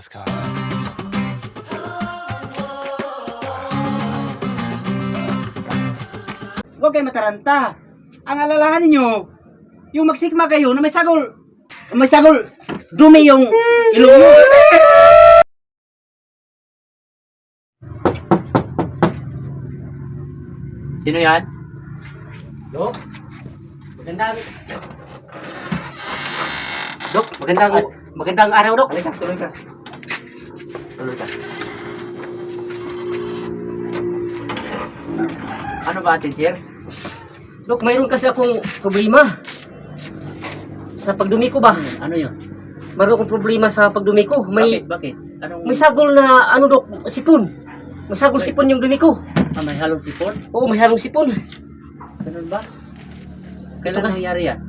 Let's go. Huwag kayo mataranta. Ang alalahanin nyo, yung magsigma kayo na may sagol, dumi yung ilong mo. Sino yan? Dok? Magandang araw, Dok. Halika, tuloy ka. Ano ba atin, sir? Dok, mayroon kasi akong problema. Sa pagdumi ko ba? Ano yun? Mayroon akong problema sa pagdumi ko. Bakit? May sagol na, Dok, sipon. May sagol sipon yung dumi ko. May halong sipon? Oo, may halong sipon. Ganun ba? Kailan nangyari yan?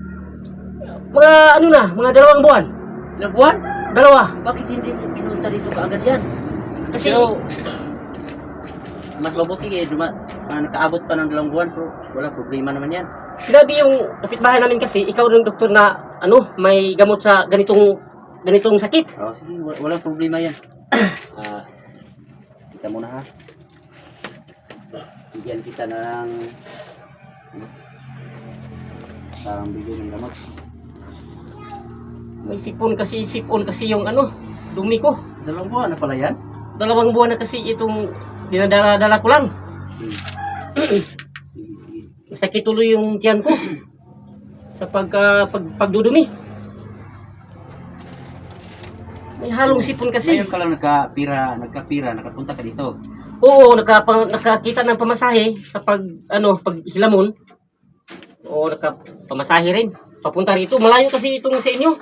Mga 2 buwan. 2 buwan? 2. Bakit hindi mo pinunta dito kaagad yan? Kasi, mas mabuti nakaabot pa ng 2 buwan, pero wala problema naman yan. Sinabi yung kapitbahay namin kasi, ikaw ng doktor na, may gamot sa ganitong sakit. Oo, sige, walang problema yan. Kita muna ha. Bigyan kita ng parang bigyan ng gamot. May sipon kasi yung dumi ko. 2 buwan na pala yan? 2 buwan na kasi itong dinadala-dala ko lang. Sakit tuloy yung tiyan ko sa pagdudumi. May halong sipon kasi. Ngayon ka lang nagkapira, nakapunta ka dito. Oo, nakakita ng pamasahe sa paghilamon. Oo, nakapamasahe rin. Papunta rito. Malayo kasi itong sa inyo.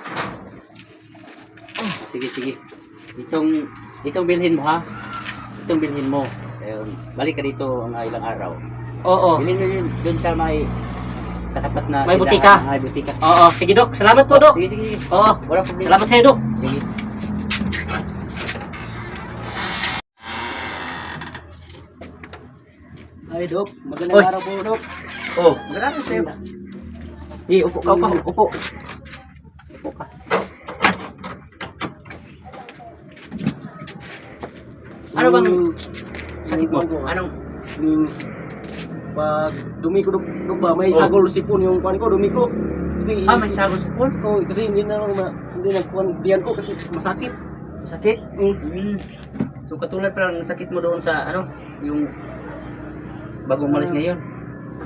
Sige. Itong bilhin mo ha. Itong bilhin mo. Balik ka dito ang ilang araw. Oo. Bilhin mo yun doon sa may katapat na may butika. May butika. Oo. Sige, Dok. Salamat po, Dok. Sige. Oo. Wala problema. Salamat sa'yo, Dok. Sige. Ay, Dok. Magandang araw po, Dok. Oh, magandang araw sa'yo. Upo ka. Upo ka. Ano bang sakit mo? Anong pag dumi ko Dok ba may sagol sipon yung kuan ko dumi ko kasi may sagol sipon? Kasi hindi na kuan diyan ko kasi masakit. So katulad pa ng sakit mo doon sa yung bago umalis ngayon.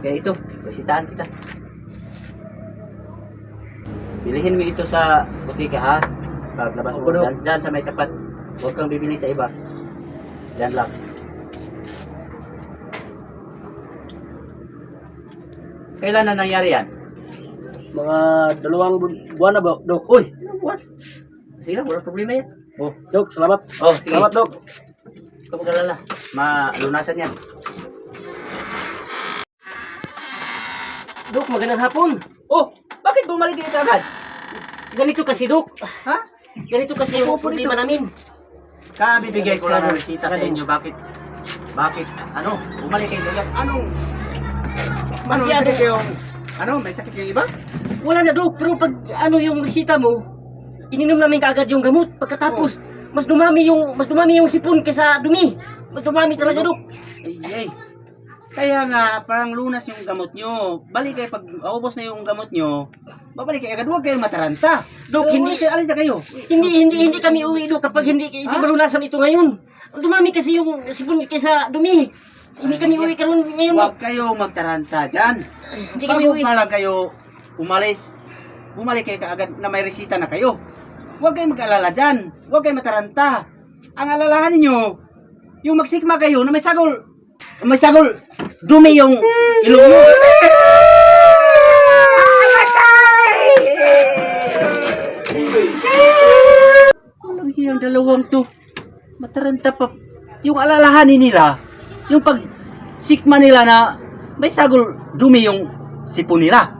Kaya ito, resitahan kita. Bilihin mo ito sa butika ha. Paglabas mo dyan sa may tapat. Huwag kang bibili sa iba. Dyan lang. Kailan na nangyari yan? Mga 2 buwan na ba, Dok? Uy! 2 buwan? Sige lang, wala problema yan. Dok, salamat. Sige. Salamat, Dok. Ikaw mag-alala. Malunasan yan. Dok, magandang hapon. Bakit bumalik dito agad? Ganito kasi, Dok. Ha? Ganito kasi yung problema namin. Bibigay ko lang ng resita sa inyo. Bakit? Bumalik kayo agad. Sakit yung... may sakit yung iba? Wala na, Dok. Pero pag yung resita mo, ininom namin kaagad yung gamot. Pagkatapos, mas dumami yung sipon kaysa dumi. Mas dumami talaga, Dok. Ay. Kaya nga, parang lunas yung gamot nyo. Balik kayo, pag aubos na yung gamot nyo, babalik kayo agad. Huwag kayong mataranta. Dok, alis na kayo. Hindi kami uwi, Dok, kapag hindi malunasan ito ngayon. Dumami kasi yung sipon kaysa dumi. Hindi kami uwi karon ngayon. Huwag kayong magtaranta dyan. Hindi kami uwi. Bago pa lang kayo umalis, bumalik kayo kaagad na may resita na kayo. Huwag kayong mag-alala dyan. Huwag kayong mataranta. Ang alalahanin nyo, yung magsigma kayo na may sagol, dumi yung ilong mo. Walang siyang dalawang to. Mataranta pa. Yung alalahanin nila, yung pag sikma nila na may sagol, dumi yung sipon nila.